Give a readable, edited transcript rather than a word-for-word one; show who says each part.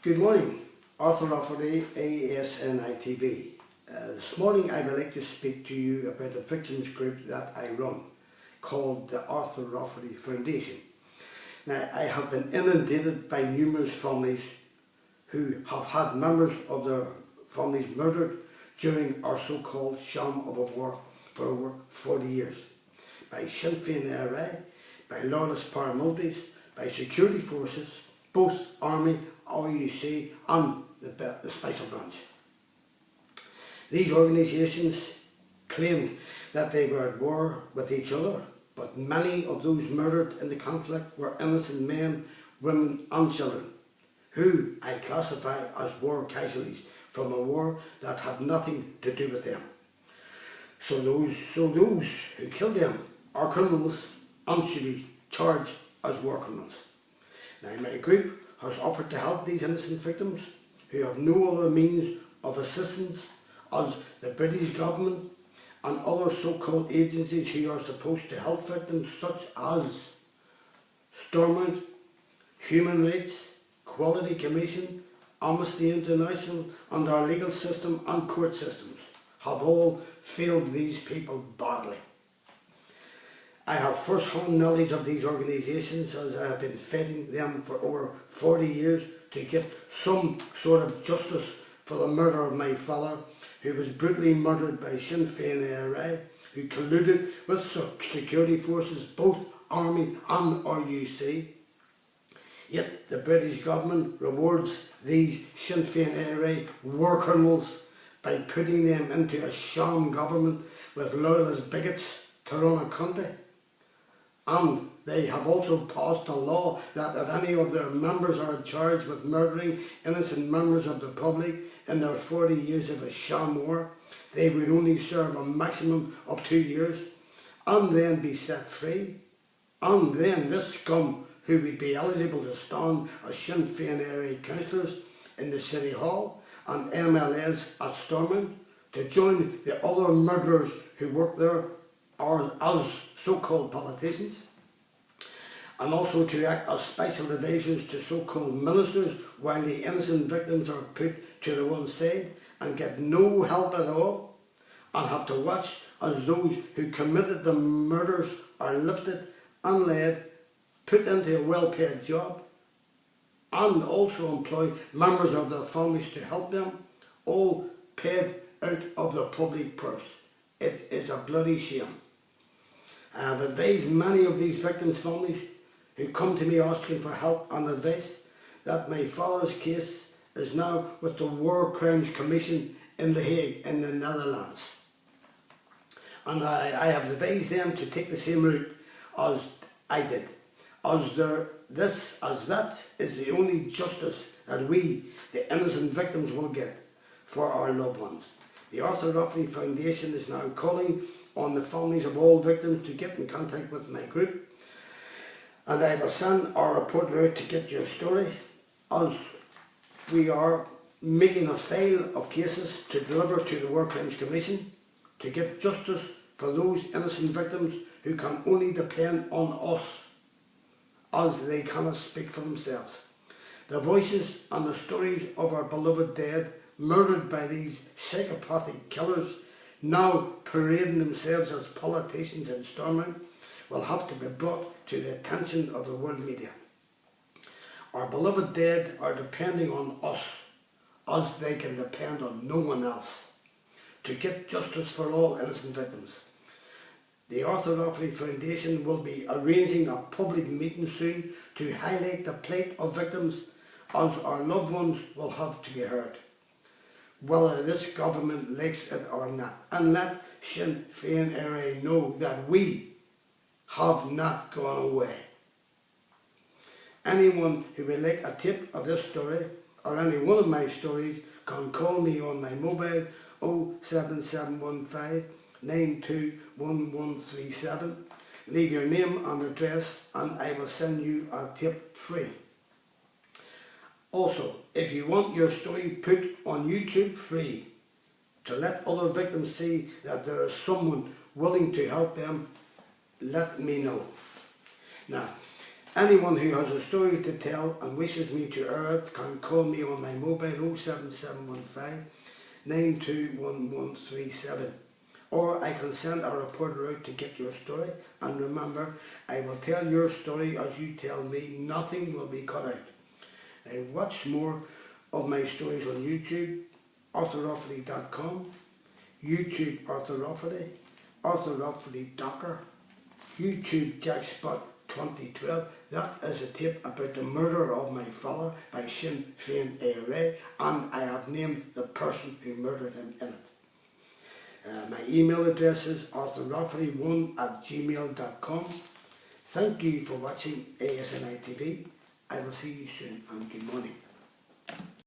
Speaker 1: Good morning, Arthur Rafferty, ASNI TV. This morning I would like to speak to you about a victims group that I run called the Arthur Rafferty Foundation. Now, I have been inundated by numerous families who have had members of their families murdered during our so-called sham of a war for over 40 years by Sinn Féin IRA, by lawless paramilitaries, by security forces, both Army, RUC and the Special Branch. These organisations claimed that they were at war with each other, but many of those murdered in the conflict were innocent men, women and children, who I classify as war casualties from a war that had nothing to do with them. So those who killed them are criminals and should be charged as war criminals. Now, my group has offered to help these innocent victims who have no other means of assistance as the British government and other so-called agencies who are supposed to help victims such as Stormont, Human Rights, Quality Commission, Amnesty International and our legal system and court systems have all failed these people badly. I have first-hand knowledge of these organisations as I have been fighting them for over 40 years to get some sort of justice for the murder of my father, who was brutally murdered by Sinn Féin IRA, who colluded with security forces, both Army and RUC. Yet the British government rewards these Sinn Féin IRA war criminals by putting them into a sham government with loyalist bigots to run a country. And they have also passed a law that if any of their members are charged with murdering innocent members of the public in their 40 years of a sham war, they would only serve a maximum of 2 years and then be set free. And then this scum, who would be eligible to stand as Sinn Féin area councillors in the City Hall and MLAs at Stormont, to join the other murderers who work there or as so-called politicians, and also to act as special advisors to so-called ministers while the innocent victims are put to the one side and get no help at all, and have to watch as those who committed the murders are lifted and led, put into a well-paid job, and also employ members of their families to help them, all paid out of the public purse. It is a bloody shame. I have advised many of these victims' families who come to me asking for help and advice that my father's case is now with the War Crimes Commission in The Hague in the Netherlands. And I have advised them to take the same route as I did, as that is the only justice that we, the innocent victims, will get for our loved ones. The Arthur Rafferty Foundation is now calling on the families of all victims to get in contact with my group, and I will send our reporter out to get your story, as we are making a file of cases to deliver to the War Crimes Commission to get justice for those innocent victims who can only depend on us, as they cannot speak for themselves. The voices and the stories of our beloved dead, murdered by these psychopathic killers, now parading themselves as politicians in Stormont, will have to be brought to the attention of the world media. Our beloved dead are depending on us, as they can depend on no one else, to get justice for all innocent victims. The Arthur Rafferty Foundation will be arranging a public meeting soon to highlight the plight of victims, as our loved ones will have to be heard, whether this government likes it or not, and let Sinn Féin IRA know that we have not gone away. Anyone who would like a tip of this story or any one of my stories can call me on my mobile 07715 921137. Leave your name and address and I will send you a tip free. Also, if you want your story put on YouTube free, to let other victims see that there is someone willing to help them, let me know. Now, Anyone who has a story to tell and wishes me to air it can call me on my mobile 07715 921137, or I can send a reporter out to get your story. And remember, I will tell your story as you tell me. Nothing will be cut out. Watch more of my stories on YouTube, arthurrafferty.com, YouTube Arthur Rafferty, Arthur Rafferty Docker, YouTube Jackspot 2012. That is a tape about the murder of my father by Sinn Féin ARA, and I have named the person who murdered him in it. My email address is arthurrafferty1@gmail.com. Thank you for watching ASNI TV. I will see you soon, and good morning.